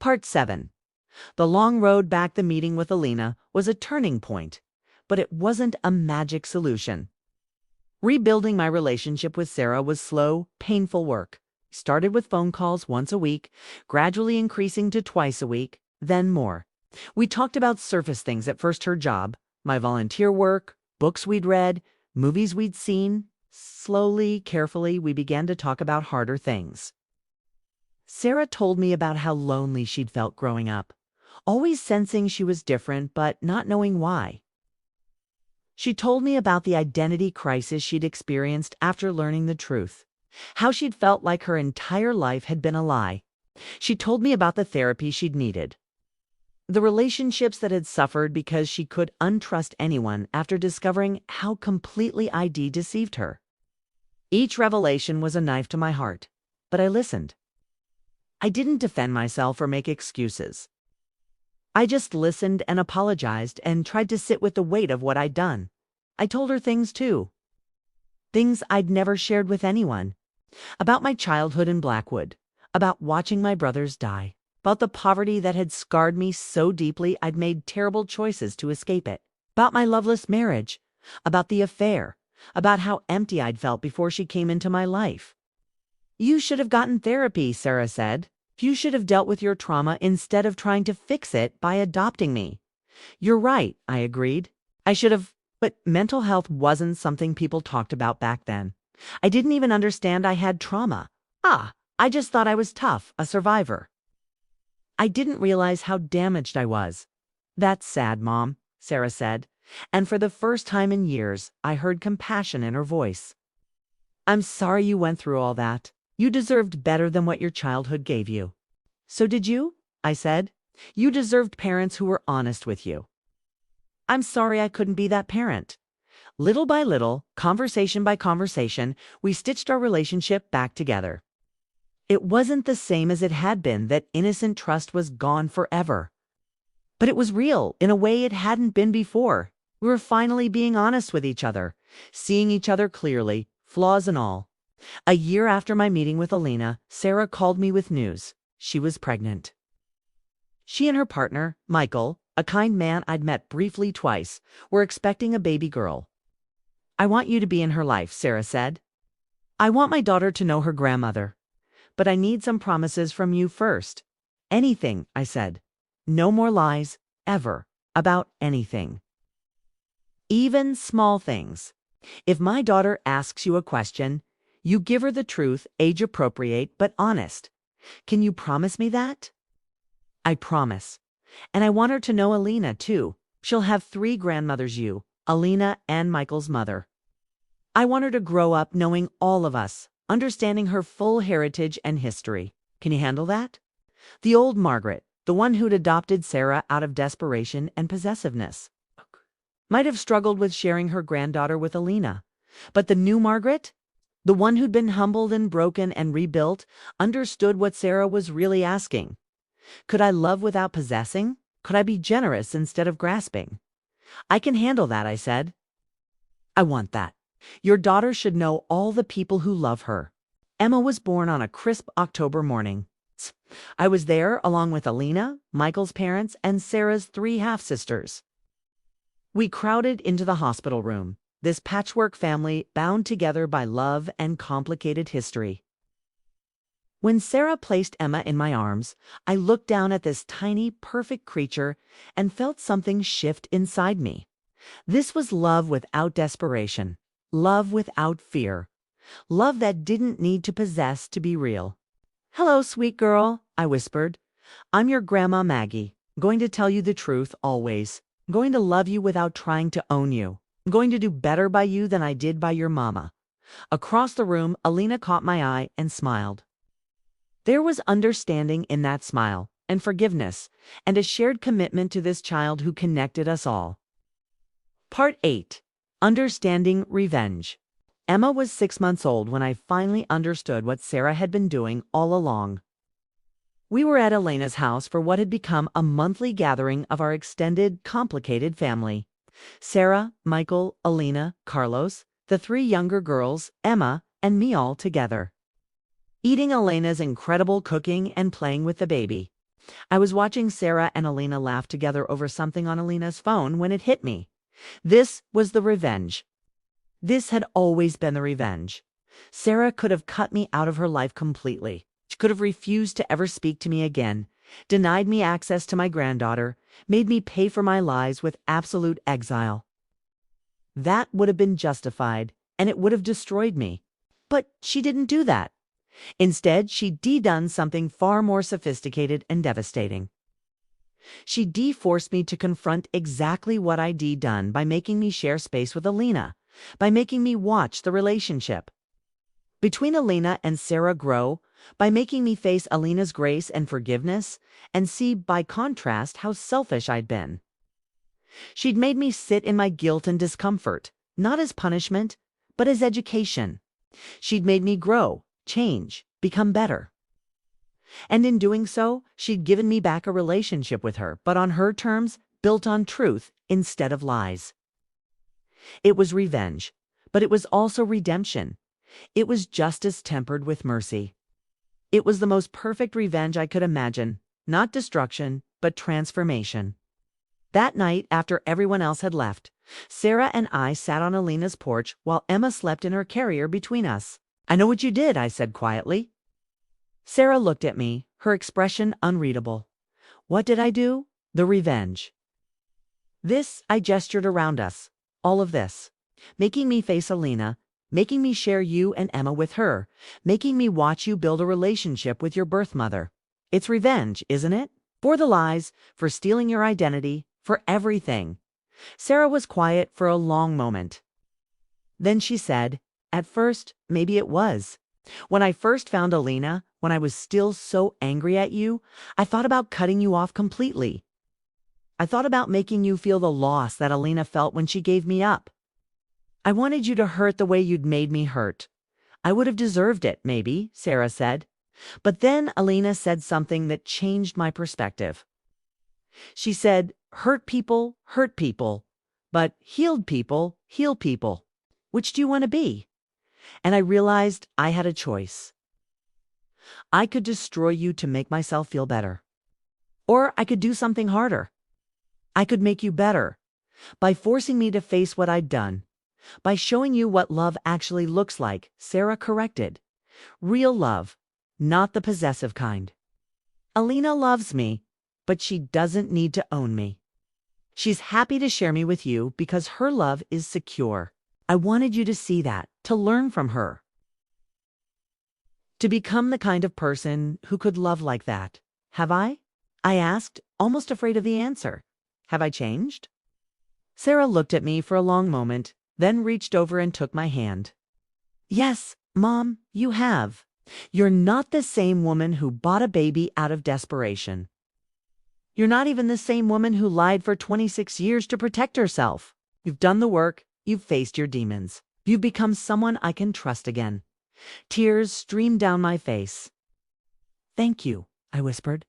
Part 7. The long road back. The meeting with Alina was a turning point, but it wasn't a magic solution. Rebuilding my relationship with Sarah was slow, painful work. It started with phone calls once a week, gradually increasing to twice a week, then more. We talked about surface things at first: her job, my volunteer work, books we'd read, movies we'd seen. Slowly, carefully, we began to talk about harder things. Sarah told me about how lonely she'd felt growing up, always sensing she was different but not knowing why. She told me about the identity crisis she'd experienced after learning the truth, how she'd felt like her entire life had been a lie. She told me about the therapy she'd needed, the relationships that had suffered because she could untrust anyone after discovering how completely ID deceived her. Each revelation was a knife to my heart, but I listened. I didn't defend myself or make excuses. I just listened and apologized and tried to sit with the weight of what I'd done. I told her things too. Things I'd never shared with anyone. About my childhood in Blackwood, about watching my brothers die, about the poverty that had scarred me so deeply I'd made terrible choices to escape it, about my loveless marriage, about the affair, about how empty I'd felt before she came into my life. You should have gotten therapy, Sarah said. You should have dealt with your trauma instead of trying to fix it by adopting me. You're right, I agreed. I should have, but mental health wasn't something people talked about back then. I didn't even understand I had trauma. I just thought I was tough, a survivor. I didn't realize how damaged I was. That's sad, Mom, Sarah said, and for the first time in years, I heard compassion in her voice. I'm sorry you went through all that. You deserved better than what your childhood gave you. So did you? I said. You deserved parents who were honest with you. I'm sorry I couldn't be that parent. Little by little, conversation by conversation, we stitched our relationship back together. It wasn't the same as it had been. That innocent trust was gone forever. But it was real in a way it hadn't been before. We were finally being honest with each other, seeing each other clearly, flaws and all. A year after my meeting with Alina, Sarah called me with news. She was pregnant. She and her partner, Michael, a kind man I'd met briefly twice, were expecting a baby girl. I want you to be in her life, Sarah said. I want my daughter to know her grandmother. But I need some promises from you first. Anything, I said. No more lies, ever, about anything. Even small things. If my daughter asks you a question, you give her the truth, age appropriate but honest. Can you promise me that? I promise. And I want her to know Alina, too. She'll have 3 grandmothers, you, Alina, and Michael's mother. I want her to grow up knowing all of us, understanding her full heritage and history. Can you handle that? The old Margaret, the one who'd adopted Sarah out of desperation and possessiveness, might have struggled with sharing her granddaughter with Alina. But the new Margaret, the one who'd been humbled and broken and rebuilt, understood what Sarah was really asking. Could I love without possessing? Could I be generous instead of grasping? I can handle that, I said. I want that. Your daughter should know all the people who love her. Emma was born on a crisp October morning. I was there along with Alina, Michael's parents, and Sarah's 3 half-sisters. We crowded into the hospital room, this patchwork family bound together by love and complicated history. When Sarah placed Emma in my arms, I looked down at this tiny, perfect creature and felt something shift inside me. This was love without desperation, love without fear, love that didn't need to possess to be real. Hello, sweet girl, I whispered. I'm your Grandma Maggie, going to tell you the truth always. I'm going to love you without trying to own you. I'm going to do better by you than I did by your mama. Across the room, Alina caught my eye and smiled. There was understanding in that smile, and forgiveness, and a shared commitment to this child who connected us all. Part 8. Understanding Revenge. Emma was 6 months old when I finally understood what Sarah had been doing all along. We were at Elena's house for what had become a monthly gathering of our extended, complicated family. Sarah, Michael, Elena, Carlos, the 3 younger girls, Emma, and me all together. Eating Elena's incredible cooking and playing with the baby. I was watching Sarah and Elena laugh together over something on Elena's phone when it hit me. This was the revenge. This had always been the revenge. Sarah could have cut me out of her life completely. She could have refused to ever speak to me again, denied me access to my granddaughter, made me pay for my lies with absolute exile. That would have been justified, and it would have destroyed me. But she didn't do that. Instead, she done something far more sophisticated and devastating. She forced me to confront exactly what I done by making me share space with Elena, by making me watch the relationship between Elena and Sarah grow, by making me face Elena's grace and forgiveness, and see, by contrast, how selfish I'd been. She'd made me sit in my guilt and discomfort, not as punishment, but as education. She'd made me grow, change, become better. And in doing so, she'd given me back a relationship with her, but on her terms, built on truth instead of lies. It was revenge, but it was also redemption. It was justice tempered with mercy. It was the most perfect revenge I could imagine, not destruction, but transformation. That night, after everyone else had left, Sarah and I sat on Elena's porch while Emma slept in her carrier between us. "I know what you did," I said quietly. Sarah looked at me, her expression unreadable. "What did I do?" "The revenge." This, I gestured around us. All of this. Making me face Elena, making me share you and Emma with her, making me watch you build a relationship with your birth mother. It's revenge, isn't it? For the lies, for stealing your identity, for everything. Sarah was quiet for a long moment. Then she said, "At first, maybe it was. When I first found Elena, when I was still so angry at you, I thought about cutting you off completely. I thought about making you feel the loss that Elena felt when she gave me up. I wanted you to hurt the way you'd made me hurt. I would have deserved it, maybe," Sarah said. But then Elena said something that changed my perspective. She said, hurt people, but healed people, heal people. Which do you want to be?" And I realized I had a choice. I could destroy you to make myself feel better. Or I could do something harder. I could make you better, by forcing me to face what I'd done. By showing you what love actually looks like, Sarah corrected. Real love, not the possessive kind. Elena loves me, but she doesn't need to own me. She's happy to share me with you because her love is secure. I wanted you to see that, to learn from her. To become the kind of person who could love like that. Have I? I asked, almost afraid of the answer. Have I changed? Sarah looked at me for a long moment, then reached over and took my hand. "Yes, Mom, you have. You're not the same woman who bought a baby out of desperation. You're not even the same woman who lied for 26 years to protect herself. You've done the work, you've faced your demons. You've become someone I can trust again." Tears streamed down my face. "Thank you," I whispered.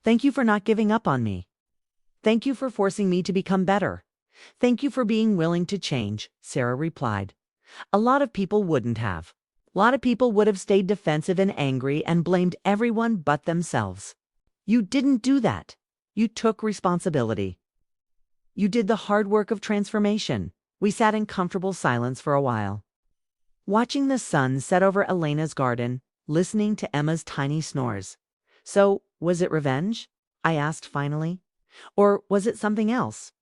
"Thank you for not giving up on me. Thank you for forcing me to become better. Thank you for being willing to change," Sarah replied. "A lot of people wouldn't have. A lot of people would have stayed defensive and angry and blamed everyone but themselves. You didn't do that. You took responsibility. You did the hard work of transformation." We sat in comfortable silence for a while, watching the sun set over Elena's garden, listening to Emma's tiny snores. "So, was it revenge?" I asked finally. "Or was it something else?"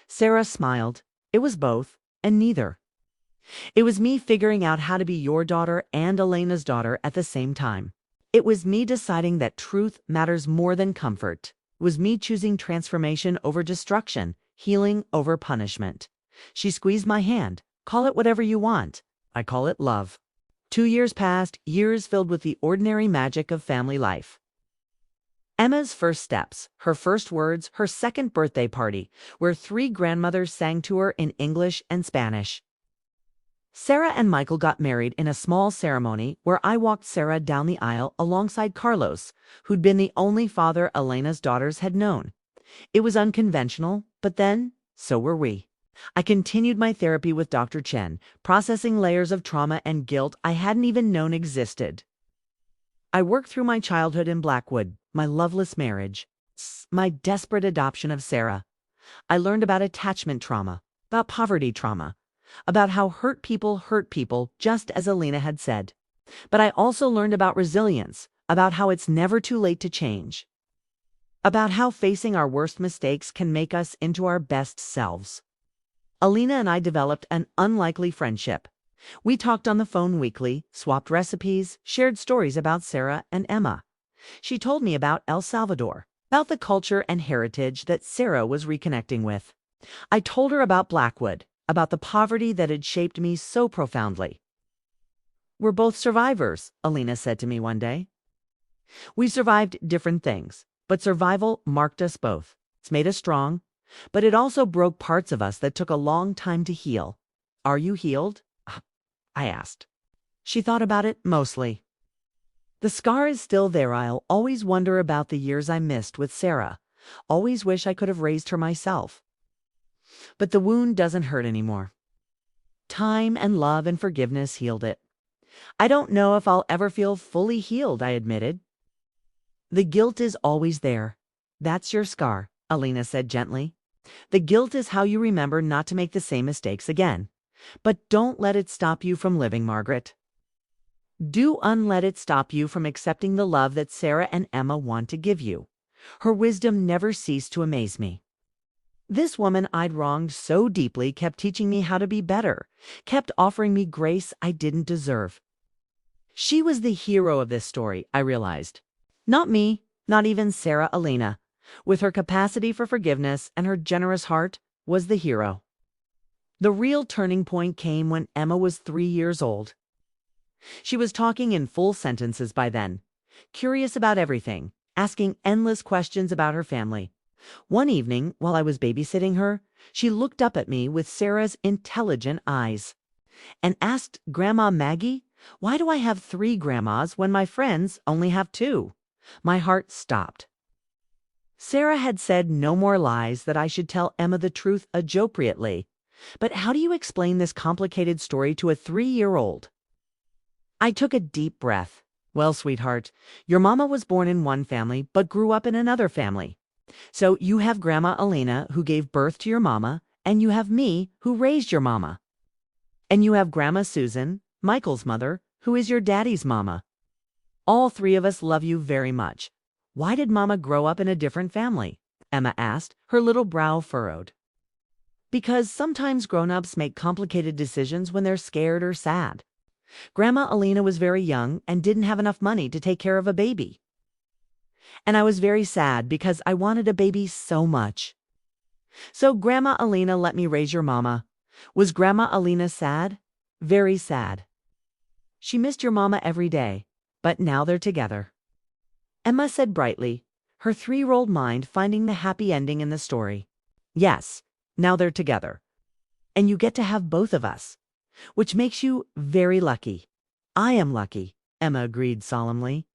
Sarah smiled. "It was both, and neither. It was me figuring out how to be your daughter and Elena's daughter at the same time. It was me deciding that truth matters more than comfort. It was me choosing transformation over destruction, healing over punishment." She squeezed my hand. "Call it whatever you want. I call it love." 2 years passed, years filled with the ordinary magic of family life. Emma's first steps, her first words, her second birthday party, where 3 grandmothers sang to her in English and Spanish. Sarah and Michael got married in a small ceremony where I walked Sarah down the aisle alongside Carlos, who'd been the only father Elena's daughters had known. It was unconventional, but then, so were we. I continued my therapy with Dr. Chen, processing layers of trauma and guilt I hadn't even known existed. I worked through my childhood in Blackwood, my loveless marriage, my desperate adoption of Sarah. I learned about attachment trauma, about poverty trauma, about how hurt people, just as Elena had said. But I also learned about resilience, about how it's never too late to change, about how facing our worst mistakes can make us into our best selves. Elena and I developed an unlikely friendship. We talked on the phone weekly, swapped recipes, shared stories about Sarah and Emma. She told me about El Salvador, about the culture and heritage that Sarah was reconnecting with. I told her about Blackwood, about the poverty that had shaped me so profoundly. "We're both survivors," Elena said to me one day. "We survived different things, but survival marked us both. It's made us strong, but it also broke parts of us that took a long time to heal. Are you healed?" I asked. She thought about it mostly. "The scar is still there. I'll always wonder about the years I missed with Sarah. Always wish I could have raised her myself. But the wound doesn't hurt anymore. Time and love and forgiveness healed it. I don't know if I'll ever feel fully healed," I admitted. "The guilt is always there. That's your scar," Elena said gently. "The guilt is how you remember not to make the same mistakes again. But don't let it stop you from living, Margaret. Do unlet it stop you from accepting the love that Sarah and Emma want to give you. Her wisdom never ceased to amaze me. This woman I'd wronged so deeply kept teaching me how to be better, kept offering me grace I didn't deserve. She was the hero of this story, I realized. Not me, not even Sarah Elena, with her capacity for forgiveness and her generous heart, was the hero. The real turning point came when Emma was 3 years old. She was talking in full sentences by then, curious about everything, asking endless questions about her family. One evening, while I was babysitting her, she looked up at me with Sarah's intelligent eyes and asked, "Grandma Maggie, why do I have 3 grandmas when my friends only have 2? My heart stopped. Sarah had said no more lies, that I should tell Emma the truth appropriately. But how do you explain this complicated story to a 3-year-old? I took a deep breath. "Well, sweetheart, your mama was born in one family but grew up in another family. So you have Grandma Elena, who gave birth to your mama, and you have me, who raised your mama. And you have Grandma Susan, Michael's mother, who is your daddy's mama. All 3 of us love you very much. Why did Mama grow up in a different family?" Emma asked, her little brow furrowed. "Because sometimes grown-ups make complicated decisions when they're scared or sad. Grandma Elena was very young and didn't have enough money to take care of a baby. And I was very sad because I wanted a baby so much. So Grandma Elena let me raise your mama. Was Grandma Elena sad? Very sad. She missed your mama every day, but now they're together," Emma said brightly, her 3-year-old mind finding the happy ending in the story. "Yes, now they're together. And you get to have both of us, which makes you very lucky." "I am lucky," Emma agreed solemnly.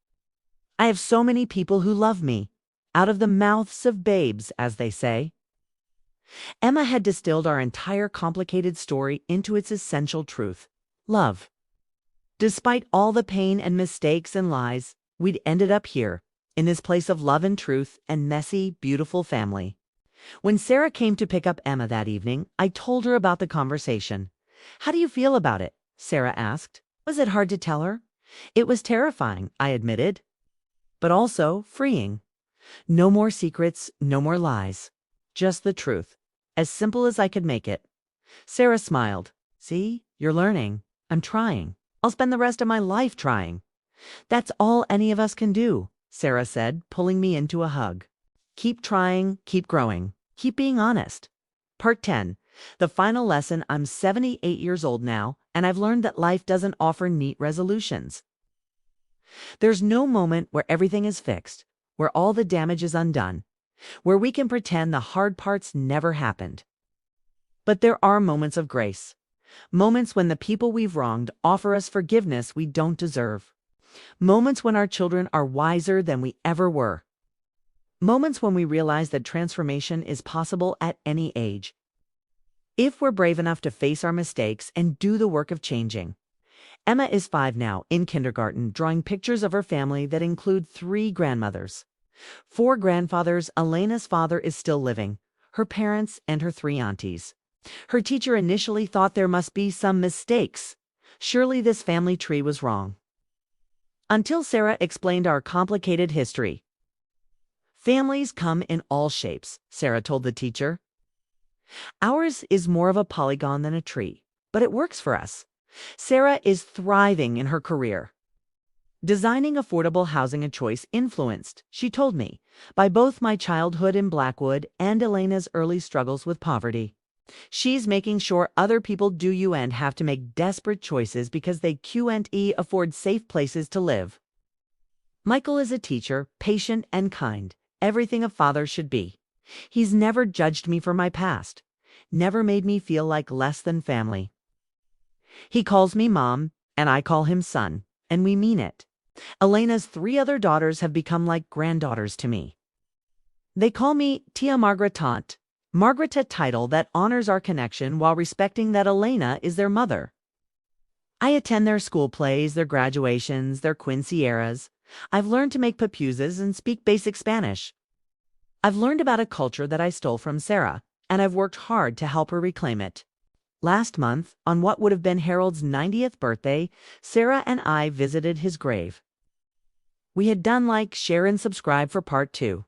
"I have so many people who love me, out of the mouths of babes, as they say." Emma had distilled our entire complicated story into its essential truth: love. Despite all the pain and mistakes and lies, we'd ended up here, in this place of love and truth and messy, beautiful family. When Sarah came to pick up Emma that evening, I told her about the conversation. "How do you feel about it?" Sarah asked. Was it hard to tell her? It was terrifying, I admitted, but also freeing. No more secrets, no more lies. Just the truth, as simple as I could make it. Sarah smiled. "See, you're learning. I'm trying. I'll spend the rest of my life trying." "That's all any of us can do," Sarah said, pulling me into a hug. "Keep trying, keep growing, keep being honest." Part 10. The final lesson: I'm 78 years old now, and I've learned that life doesn't offer neat resolutions. There's no moment where everything is fixed, where all the damage is undone, where we can pretend the hard parts never happened. But there are moments of grace, moments when the people we've wronged offer us forgiveness we don't deserve, moments when our children are wiser than we ever were, moments when we realize that transformation is possible at any age, if we're brave enough to face our mistakes and do the work of changing. Emma is 5 now, in kindergarten, drawing pictures of her family that include 3 grandmothers, 4 grandfathers. Elena's father is still living, her parents, and her 3 aunties. Her teacher initially thought there must be some mistakes. Surely this family tree was wrong. Until Sarah explained our complicated history. Families come in all shapes, Sarah told the teacher. Ours is more of a polygon than a tree, but it works for us. Sarah is thriving in her career. Designing affordable housing, a choice influenced, she told me, by both my childhood in Blackwood and Elena's early struggles with poverty. She's making sure other people do you and have to make desperate choices because they can't afford safe places to live. Michael is a teacher, patient and kind, everything a father should be. He's never judged me for my past, never made me feel like less than family. He calls me mom, and I call him son, and we mean it. Elena's 3 other daughters have become like granddaughters to me. They call me Tia Margaretante, Margaret, a title that honors our connection while respecting that Elena is their mother. I attend their school plays, their graduations, their quinceañeras. I've learned to make pupusas and speak basic Spanish. I've learned about a culture that I stole from Sarah, and I've worked hard to help her reclaim it. Last month, on what would have been Harold's 90th birthday, Sarah and I visited his grave. We had done like, share, and subscribe for part 2.